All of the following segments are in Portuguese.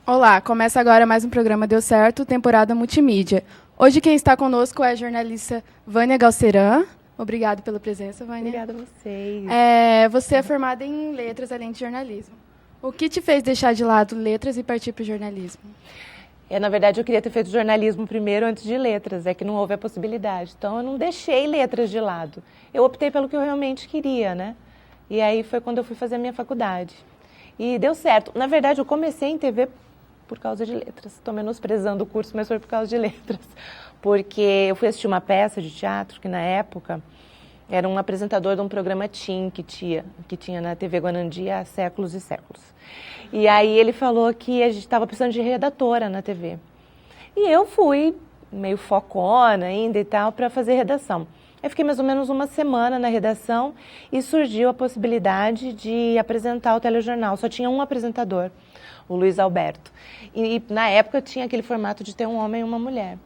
Olá, começa agora mais um programa Deu Certo, temporada multimídia. Hoje quem está conosco é a jornalista Vânia Galceran. Obrigada pela presença, Vânia. Obrigada a vocês. Você é formada em letras além de jornalismo. O que te fez deixar de lado letras e partir para o jornalismo? Na verdade, eu queria ter feito jornalismo primeiro antes de letras, é que não houve a possibilidade. Então, eu não deixei letras de lado. Eu optei pelo que eu realmente queria, né? E aí foi quando eu fui fazer a minha faculdade. E deu certo. Na verdade, eu comecei em TV por causa de letras. Estou menosprezando o curso, mas foi por causa de letras. Porque eu fui assistir uma peça de teatro que, na época, era um apresentador de um programa Teen que tinha na TV Guanandi há séculos e séculos. E aí ele falou que a gente estava precisando de redatora na TV. E eu fui meio focona ainda e tal para fazer redação. Eu fiquei mais ou menos uma semana na redação e surgiu a possibilidade de apresentar o telejornal. Só tinha um apresentador, o Luiz Alberto. E na época tinha aquele formato de ter um homem e uma mulher.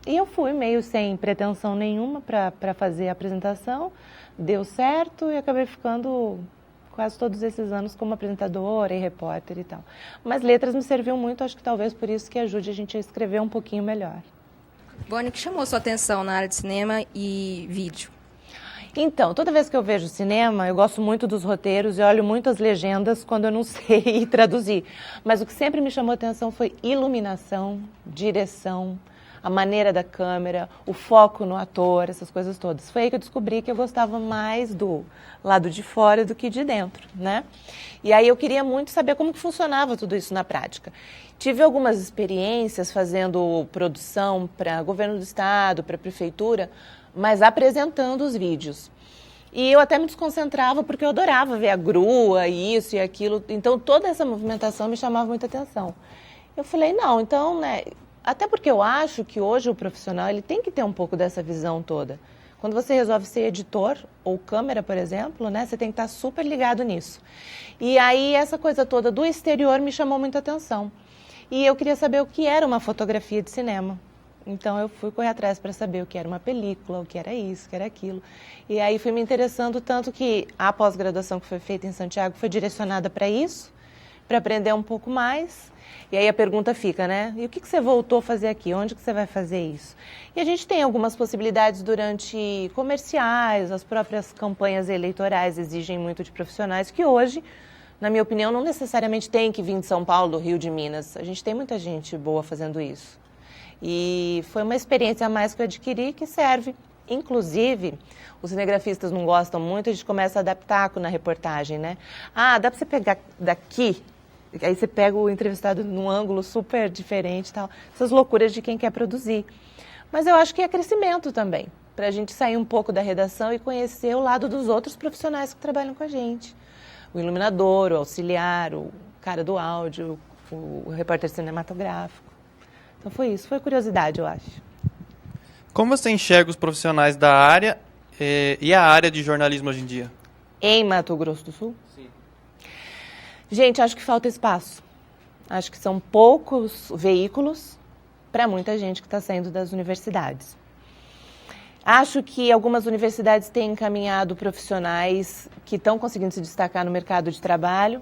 E eu fui meio sem pretensão nenhuma para fazer a apresentação, deu certo e acabei ficando quase todos esses anos como apresentadora e repórter e tal. Mas letras me serviu muito, acho que talvez por isso que ajude a gente a escrever um pouquinho melhor. Vânia, o que chamou sua atenção na área de cinema e vídeo? Então, toda vez que eu vejo cinema, eu gosto muito dos roteiros e olho muito as legendas quando eu não sei traduzir. Mas o que sempre me chamou atenção foi iluminação, direção, a maneira da câmera, o foco no ator, essas coisas todas. Foi aí que eu descobri que eu gostava mais do lado de fora do que de dentro, né? E aí eu queria muito saber como que funcionava tudo isso na prática. Tive algumas experiências fazendo produção para governo do estado, para prefeitura, mas apresentando os vídeos. E eu até me desconcentrava porque eu adorava ver a grua, isso e aquilo. Então toda essa movimentação me chamava muita atenção. Eu falei, não, então, né... Até porque eu acho que hoje o profissional ele tem que ter um pouco dessa visão toda. Quando você resolve ser editor ou câmera, por exemplo, né, você tem que estar super ligado nisso. E aí essa coisa toda do exterior me chamou muita atenção. E eu queria saber o que era uma fotografia de cinema. Então eu fui correr atrás para saber o que era uma película, o que era isso, o que era aquilo. E aí fui me interessando tanto que a pós-graduação que foi feita em Santiago foi direcionada para isso, para aprender um pouco mais. E aí a pergunta fica, né? E o que você voltou a fazer aqui? Onde que você vai fazer isso? E a gente tem algumas possibilidades durante comerciais, as próprias campanhas eleitorais exigem muito de profissionais que hoje, na minha opinião, não necessariamente tem que vir de São Paulo, do Rio, de Minas. A gente tem muita gente boa fazendo isso. E foi uma experiência a mais que eu adquiri que serve. Inclusive, os cinegrafistas não gostam muito, a gente começa a adaptar na reportagem, né? Ah, dá para você pegar daqui... Aí você pega o entrevistado num ângulo super diferente e tal. Essas loucuras de quem quer produzir. Mas eu acho que é crescimento também. Para a gente sair um pouco da redação e conhecer o lado dos outros profissionais que trabalham com a gente. O iluminador, o auxiliar, o cara do áudio, o repórter cinematográfico. Então foi isso, foi curiosidade, eu acho. Como você enxerga os profissionais da área e a área de jornalismo hoje em dia? Em Mato Grosso do Sul? Sim. Gente, acho que falta espaço. Acho que são poucos veículos para muita gente que está saindo das universidades. Acho que algumas universidades têm encaminhado profissionais que estão conseguindo se destacar no mercado de trabalho,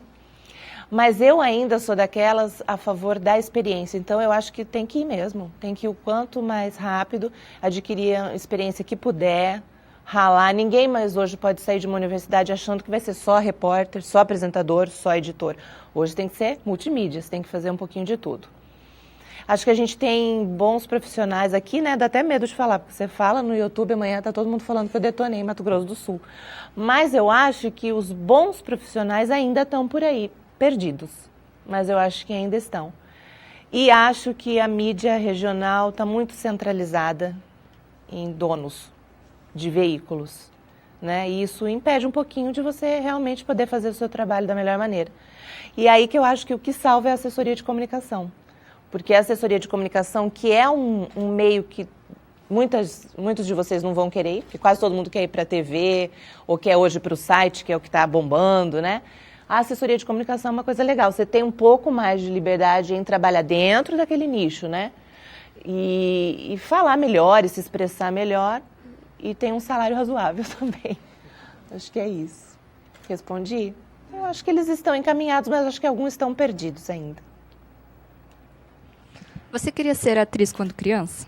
mas eu ainda sou daquelas a favor da experiência. Então, eu acho que tem que ir mesmo. Tem que ir o quanto mais rápido, adquirir a experiência que puder, ralar. Ninguém mais hoje pode sair de uma universidade achando que vai ser só repórter, só apresentador, só editor. Hoje tem que ser multimídia, você tem que fazer um pouquinho de tudo. Acho que a gente tem bons profissionais aqui, né? Dá até medo de falar, porque você fala no YouTube, amanhã tá todo mundo falando que eu detonei em Mato Grosso do Sul. Mas eu acho que os bons profissionais ainda estão por aí, perdidos. Mas eu acho que ainda estão. E acho que a mídia regional está muito centralizada em donos de veículos, né? E isso impede um pouquinho de você realmente poder fazer o seu trabalho da melhor maneira. E aí que eu acho que o que salva é a assessoria de comunicação. Porque a assessoria de comunicação, que é um meio que muitos de vocês não vão querer ir, porque quase todo mundo quer ir para a TV, ou quer hoje para o site, que é o que está bombando, né? A assessoria de comunicação é uma coisa legal. Você tem um pouco mais de liberdade em trabalhar dentro daquele nicho, né? E falar melhor e se expressar melhor. E tem um salário razoável também. Acho que é isso. Respondi? Eu acho que eles estão encaminhados, mas acho que alguns estão perdidos ainda. Você queria ser atriz quando criança?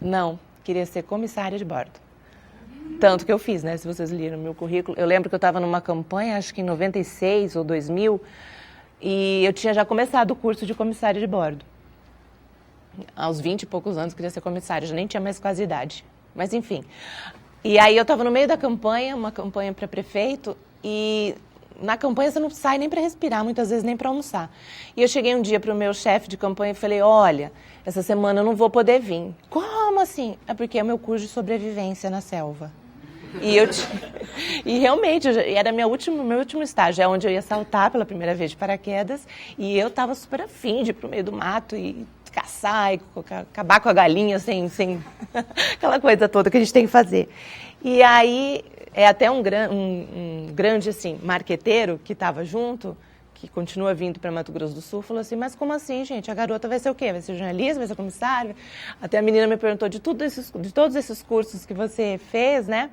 Não, queria ser comissária de bordo. Tanto que eu fiz, né? Se vocês leram meu currículo. Eu lembro que eu estava numa campanha, acho que em 96 ou 2000, e eu tinha já começado o curso de comissária de bordo. Aos 20 e poucos anos eu queria ser comissária, já nem tinha mais quase idade. Mas enfim. E aí eu estava no meio da campanha, uma campanha para prefeito, e na campanha você não sai nem para respirar, muitas vezes nem para almoçar. E eu cheguei um dia para o meu chefe de campanha e falei, olha, essa semana eu não vou poder vir. Como assim? É porque é o meu curso de sobrevivência na selva. E realmente, era meu último estágio, é onde eu ia saltar pela primeira vez de paraquedas, e eu estava super afim de ir para o meio do mato e caçar, e acabar com a galinha sem aquela coisa toda que a gente tem que fazer. E aí, até um grande assim, marqueteiro que estava junto, que continua vindo para Mato Grosso do Sul, falou assim, mas como assim, gente? A garota vai ser o quê? Vai ser jornalista, vai ser comissária? Até a menina me perguntou de todos esses cursos que você fez, né?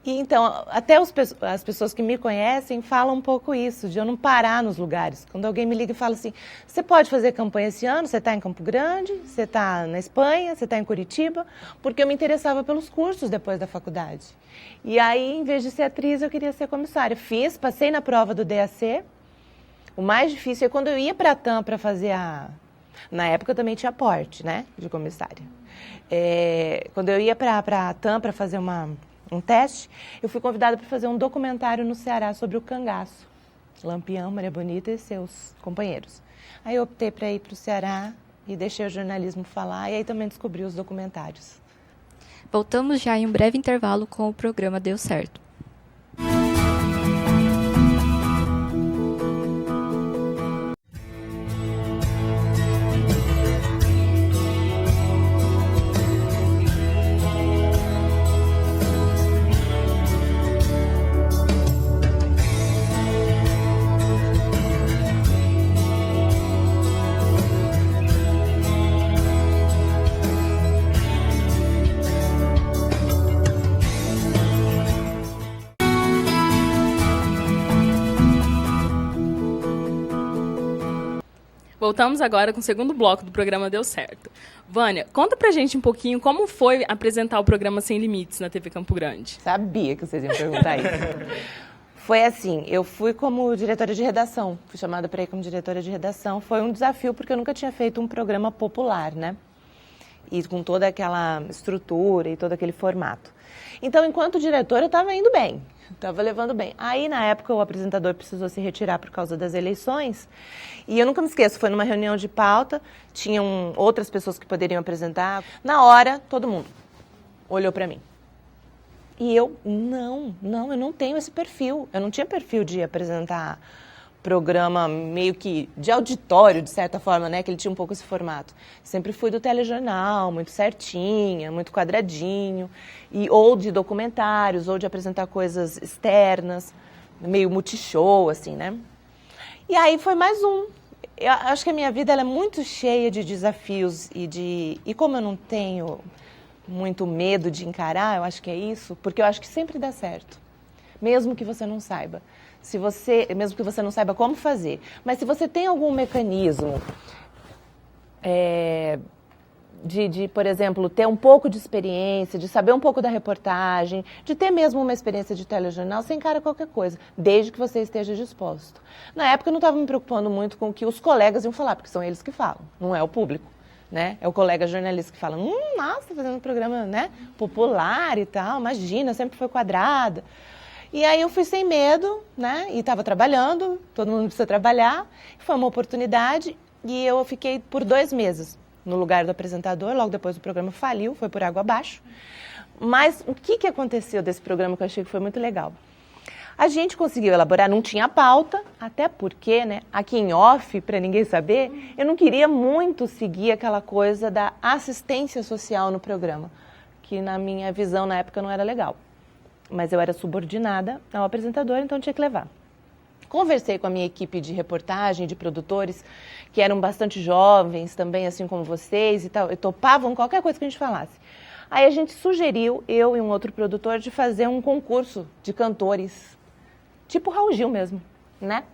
E então, até as pessoas que me conhecem falam um pouco isso, de eu não parar nos lugares. Quando alguém me liga e fala assim, você pode fazer campanha esse ano? Você está em Campo Grande? Você está na Espanha? Você está em Curitiba? Porque eu me interessava pelos cursos depois da faculdade. E aí, em vez de ser atriz, eu queria ser comissária. Passei na prova do DAC. O mais difícil é quando eu ia para a TAM para fazer Na época eu também tinha porte, né, de comissária. Quando eu ia para a TAM para fazer um teste, eu fui convidada para fazer um documentário no Ceará sobre o cangaço. Lampião, Maria Bonita e seus companheiros. Aí eu optei para ir para o Ceará e deixei o jornalismo falar, e aí também descobri os documentários. Voltamos já em um breve intervalo com o programa Deu Certo. Voltamos agora com o segundo bloco do programa Deu Certo. Vânia, conta pra gente um pouquinho como foi apresentar o programa Sem Limites na TV Campo Grande. Sabia que vocês iam perguntar isso. Foi assim, eu fui como diretora de redação, fui chamada para ir como diretora de redação. Foi um desafio porque eu nunca tinha feito um programa popular, né? E com toda aquela estrutura e todo aquele formato. Então, enquanto diretora, eu estava indo bem, estava levando bem. Aí, na época, o apresentador precisou se retirar por causa das eleições. E eu nunca me esqueço, foi numa reunião de pauta, tinham outras pessoas que poderiam apresentar. Na hora, todo mundo olhou para mim. E eu, eu não tenho esse perfil. Eu não tinha perfil de apresentar programa meio que de auditório, de certa forma, né? Que ele tinha um pouco esse formato. Sempre fui do telejornal, muito certinha, muito quadradinho, ou de documentários, ou de apresentar coisas externas, meio multishow, assim, né? E aí foi mais um. Eu acho que a minha vida ela é muito cheia de desafios e como eu não tenho muito medo de encarar, eu acho que é isso, porque eu acho que sempre dá certo, mesmo que você não saiba. Mesmo que você não saiba como fazer, mas se você tem algum mecanismo de, por exemplo, ter um pouco de experiência, de saber um pouco da reportagem, de ter mesmo uma experiência de telejornal, você encara qualquer coisa, desde que você esteja disposto. Na época eu não estava me preocupando muito com o que os colegas iam falar, porque são eles que falam, não é o público, né? É o colega jornalista que fala, nossa, tá fazendo um programa, né, popular e tal, imagina, sempre foi quadrada. E aí eu fui sem medo, né, e estava trabalhando, todo mundo precisa trabalhar, foi uma oportunidade e eu fiquei por 2 meses no lugar do apresentador, logo depois o programa faliu, foi por água abaixo. Mas o que aconteceu desse programa que eu achei que foi muito legal? A gente conseguiu elaborar, não tinha pauta, até porque, né, aqui em off, para ninguém saber, eu não queria muito seguir aquela coisa da assistência social no programa, que na minha visão na época não era legal. Mas eu era subordinada ao apresentador, então tinha que levar. Conversei com a minha equipe de reportagem, de produtores, que eram bastante jovens também, assim como vocês, e tal, e topavam qualquer coisa que a gente falasse. Aí a gente sugeriu, eu e um outro produtor, de fazer um concurso de cantores, tipo Raul Gil mesmo, né?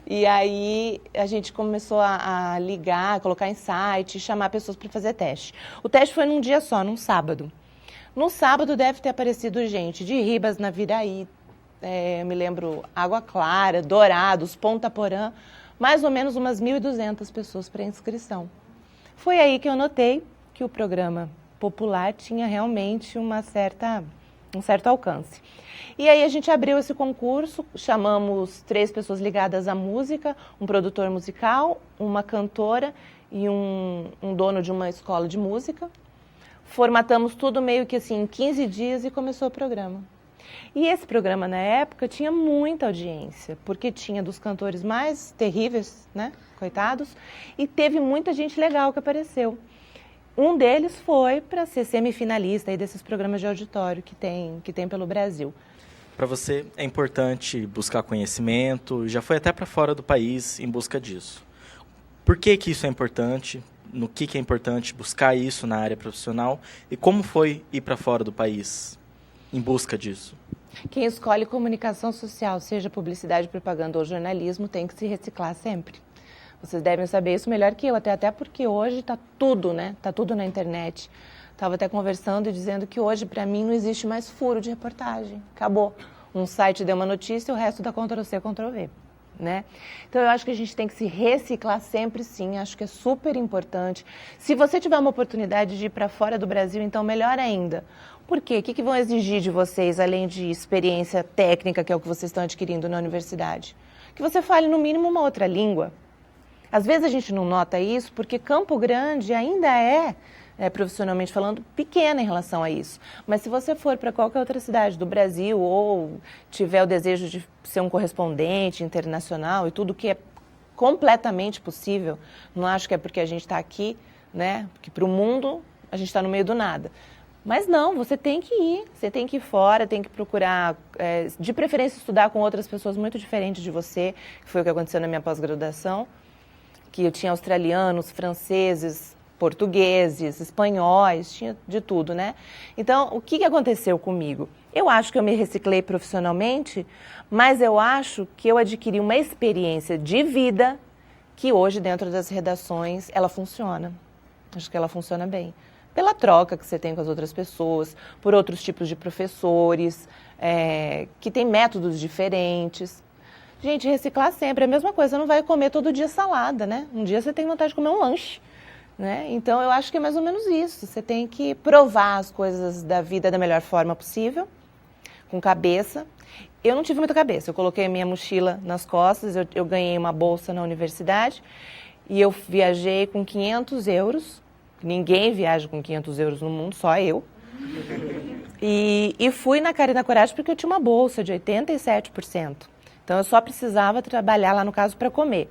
E aí a gente começou a ligar, colocar em site, chamar pessoas para fazer teste. O teste foi num dia só, num sábado. No sábado deve ter aparecido gente de Ribas, Naviraí, eu me lembro Água Clara, Dourados, Ponta Porã, mais ou menos umas 1.200 pessoas para inscrição. Foi aí que eu notei que o programa popular tinha realmente um certo alcance. E aí a gente abriu esse concurso, chamamos 3 pessoas ligadas à música, um produtor musical, uma cantora e um dono de uma escola de música. Formatamos tudo meio que assim em 15 dias e começou o programa. E esse programa, na época, tinha muita audiência, porque tinha dos cantores mais terríveis, né, coitados, e teve muita gente legal que apareceu. Um deles foi para ser semifinalista aí desses programas de auditório que tem pelo Brasil. Para você é importante buscar conhecimento, já foi até para fora do país em busca disso. Por que isso é importante? No que é importante buscar isso na área profissional? E como foi ir para fora do país em busca disso? Quem escolhe comunicação social, seja publicidade, propaganda ou jornalismo, tem que se reciclar sempre. Vocês devem saber isso melhor que eu, até porque hoje está tudo, né? Está tudo na internet. Estava até conversando e dizendo que hoje, para mim, não existe mais furo de reportagem. Acabou. Um site deu uma notícia e o resto dá Ctrl+C, Ctrl+V. Né? Então, eu acho que a gente tem que se reciclar sempre, sim. Acho que é super importante. Se você tiver uma oportunidade de ir para fora do Brasil, então melhor ainda. Por quê? O que vão exigir de vocês, além de experiência técnica, que é o que vocês estão adquirindo na universidade? Que você fale, no mínimo, uma outra língua. Às vezes a gente não nota isso porque Campo Grande ainda profissionalmente falando, pequena em relação a isso. Mas se você for para qualquer outra cidade do Brasil ou tiver o desejo de ser um correspondente internacional e tudo que é completamente possível, não acho que é porque a gente está aqui, né? Porque para o mundo a gente está no meio do nada. Mas não, você tem que ir fora, tem que procurar, de preferência estudar com outras pessoas muito diferentes de você, que foi o que aconteceu na minha pós-graduação, que eu tinha australianos, franceses, portugueses, espanhóis, tinha de tudo, né? Então, o que aconteceu comigo? Eu acho que eu me reciclei profissionalmente, mas eu acho que eu adquiri uma experiência de vida que hoje, dentro das redações, ela funciona. Acho que ela funciona bem. Pela troca que você tem com as outras pessoas, por outros tipos de professores, que têm métodos diferentes. Gente, reciclar sempre é a mesma coisa, você não vai comer todo dia salada, né? Um dia você tem vontade de comer um lanche, né? Então, eu acho que é mais ou menos isso. Você tem que provar as coisas da vida da melhor forma possível, com cabeça. Eu não tive muita cabeça, eu coloquei a minha mochila nas costas, eu ganhei uma bolsa na universidade e eu viajei com 500 euros. Ninguém viaja com 500 euros no mundo, só eu. E fui na cara e na coragem porque eu tinha uma bolsa de 87%. Então, eu só precisava trabalhar lá, no caso, para comer.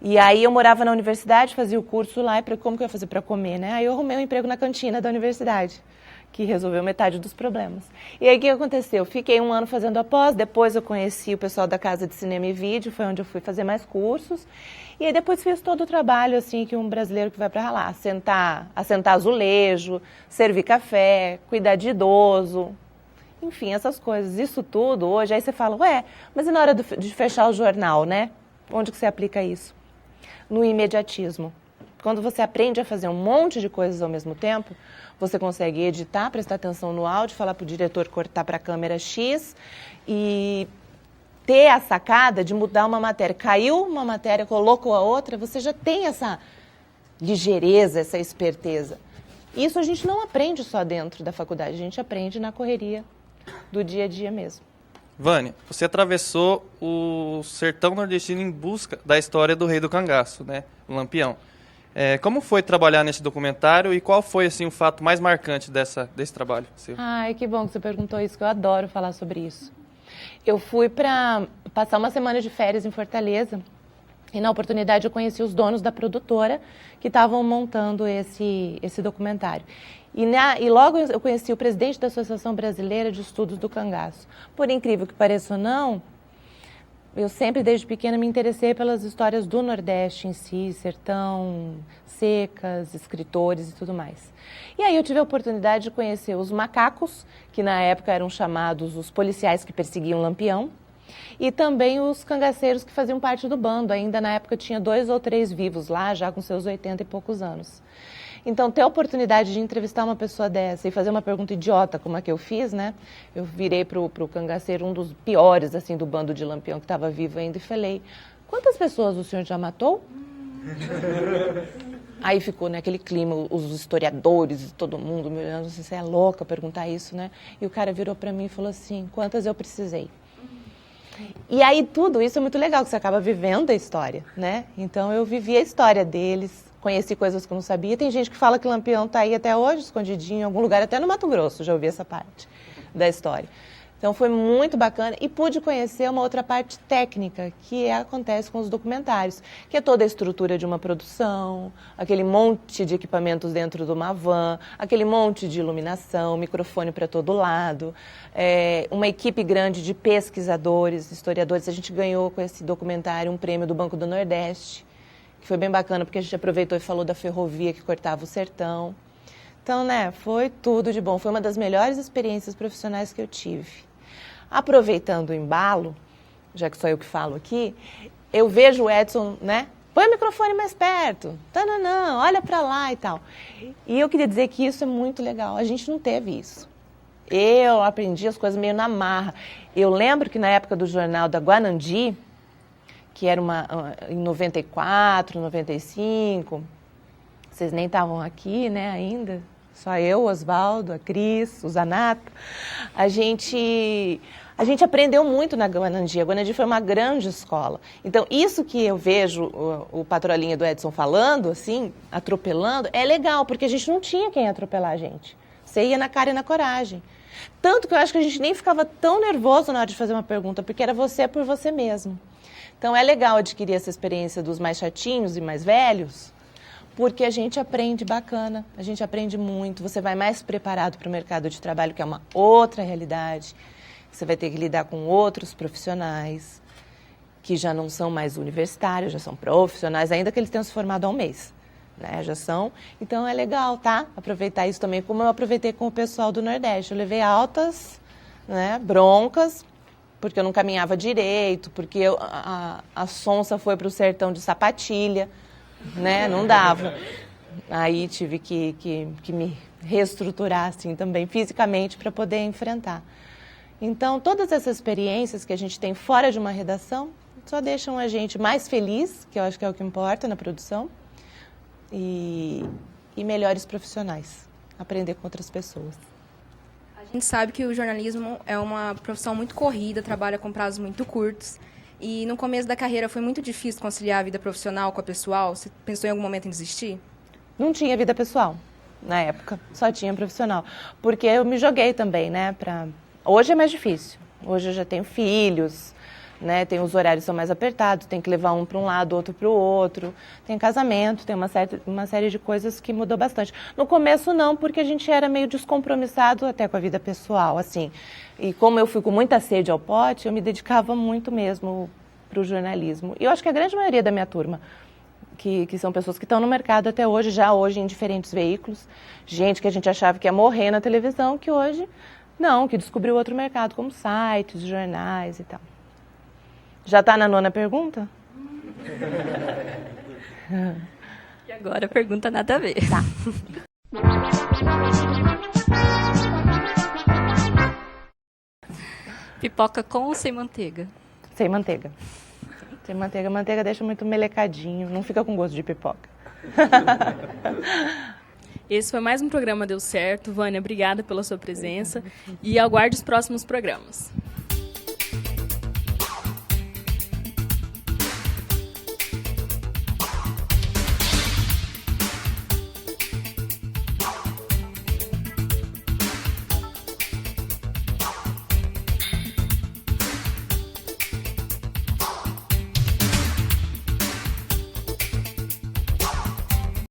E aí, eu morava na universidade, fazia o curso lá, e como que eu ia fazer para comer, né? Aí, eu arrumei um emprego na cantina da universidade, que resolveu metade dos problemas. E aí, o que aconteceu? Fiquei 1 ano fazendo a pós, depois eu conheci o pessoal da Casa de Cinema e Vídeo, foi onde eu fui fazer mais cursos. E aí, depois fiz todo o trabalho, assim, que um brasileiro que vai para lá, assentar azulejo, servir café, cuidar de idoso. Enfim, essas coisas, isso tudo hoje, aí você fala, mas e na hora de fechar o jornal, né? Onde que você aplica isso? No imediatismo. Quando você aprende a fazer um monte de coisas ao mesmo tempo, você consegue editar, prestar atenção no áudio, falar para o diretor cortar para a câmera X e ter a sacada de mudar uma matéria. Caiu uma matéria, colocou a outra, você já tem essa ligeireza, essa esperteza. Isso a gente não aprende só dentro da faculdade, a gente aprende na correria do dia a dia mesmo. Vânia, você atravessou o sertão nordestino em busca da história do Rei do Cangaço, né? O Lampião. Como foi trabalhar nesse documentário e qual foi assim, o fato mais marcante desse trabalho seu? Ai, que bom que você perguntou isso, que eu adoro falar sobre isso. Eu fui para passar uma semana de férias em Fortaleza e na oportunidade eu conheci os donos da produtora que estavam montando esse documentário. E logo eu conheci o presidente da Associação Brasileira de Estudos do Cangaço. Por incrível que pareça ou não, eu sempre desde pequena me interessei pelas histórias do Nordeste em si, sertão, secas, escritores e tudo mais. E aí eu tive a oportunidade de conhecer os macacos, que na época eram chamados os policiais que perseguiam o Lampião, E também os cangaceiros que faziam parte do bando. Ainda na época tinha 2 ou 3 vivos lá, já com seus 80 e poucos anos. Então, ter a oportunidade de entrevistar uma pessoa dessa e fazer uma pergunta idiota como a que eu fiz, né? Eu virei pro cangaceiro, um dos piores, assim, do bando de Lampião, que estava vivo ainda, e falei, quantas pessoas o senhor já matou? Aí ficou, né, aquele clima, os historiadores, todo mundo me olhando, assim, você é louca perguntar isso, né? E o cara virou para mim e falou assim, quantas eu precisei? E aí tudo isso é muito legal, que você acaba vivendo a história, né? Então eu vivi a história deles, conheci coisas que eu não sabia. Tem gente que fala que Lampião está aí até hoje, escondidinho em algum lugar, até no Mato Grosso, já ouvi essa parte da história. Então foi muito bacana e pude conhecer uma outra parte técnica que acontece com os documentários, que é toda a estrutura de uma produção, aquele monte de equipamentos dentro de uma van, aquele monte de iluminação, microfone para todo lado, uma equipe grande de pesquisadores, historiadores. A gente ganhou com esse documentário um prêmio do Banco do Nordeste, que foi bem bacana porque a gente aproveitou e falou da ferrovia que cortava o sertão. Então, né, foi tudo de bom. Foi uma das melhores experiências profissionais que eu tive. Aproveitando o embalo, já que sou eu que falo aqui, eu vejo o Edson, né? Põe o microfone mais perto, não, olha para lá e tal. E eu queria dizer que isso é muito legal, a gente não teve isso. Eu aprendi as coisas meio na marra. Eu lembro que na época do jornal da Guanandi, que era em 94, 95, vocês nem estavam aqui, né, ainda, só eu, o Oswaldo, a Cris, o Zanato, a gente aprendeu muito na Guanandi. A Guanandi foi uma grande escola. Então, isso que eu vejo o patrolinha do Edson falando, assim, atropelando, é legal, porque a gente não tinha quem atropelar a gente. Você ia na cara e na coragem. Tanto que eu acho que a gente nem ficava tão nervoso na hora de fazer uma pergunta, porque era você por você mesmo. Então, é legal adquirir essa experiência dos mais chatinhos e mais velhos, porque a gente aprende bacana, a gente aprende muito, você vai mais preparado para o mercado de trabalho, que é uma outra realidade. Você vai ter que lidar com outros profissionais, que já não são mais universitários, já são profissionais, ainda que eles tenham se formado há um mês, né? Já são. Então é legal, tá? Aproveitar isso também, como eu aproveitei com o pessoal do Nordeste. Eu levei altas, né, broncas, porque eu não caminhava direito, porque a sonsa foi para o sertão de sapatilha, né? Não dava. Aí tive que me reestruturar assim também fisicamente para poder enfrentar. Então, todas essas experiências que a gente tem fora de uma redação só deixam a gente mais feliz, que eu acho que é o que importa na produção, e melhores profissionais, aprender com outras pessoas. A gente sabe que o jornalismo é uma profissão muito corrida, trabalha com prazos muito curtos. E no começo da carreira foi muito difícil conciliar a vida profissional com a pessoal? Você pensou em algum momento em desistir? Não tinha vida pessoal na época, só tinha profissional. Porque eu me joguei também, né? Hoje é mais difícil. Hoje eu já tenho filhos, né? Os horários são mais apertados, tem que levar um para um lado, outro para o outro. Tem casamento, tem uma série de coisas que mudou bastante. No começo não, porque a gente era meio descompromissado até com a vida pessoal, assim. E como eu fui com muita sede ao pote, eu me dedicava muito mesmo para o jornalismo. E eu acho que a grande maioria da minha turma, que são pessoas que estão no mercado até hoje, já hoje em diferentes veículos, gente que a gente achava que ia morrer na televisão, que hoje não, que descobriu outro mercado, como sites, jornais e tal. Já está na 9ª pergunta? E agora a pergunta nada a ver. Tá. Pipoca com ou sem manteiga? Sem manteiga. Sem manteiga. Manteiga deixa muito melecadinho, não fica com gosto de pipoca. Esse foi mais um programa Deu Certo. Vânia, obrigada pela sua presença e aguarde os próximos programas.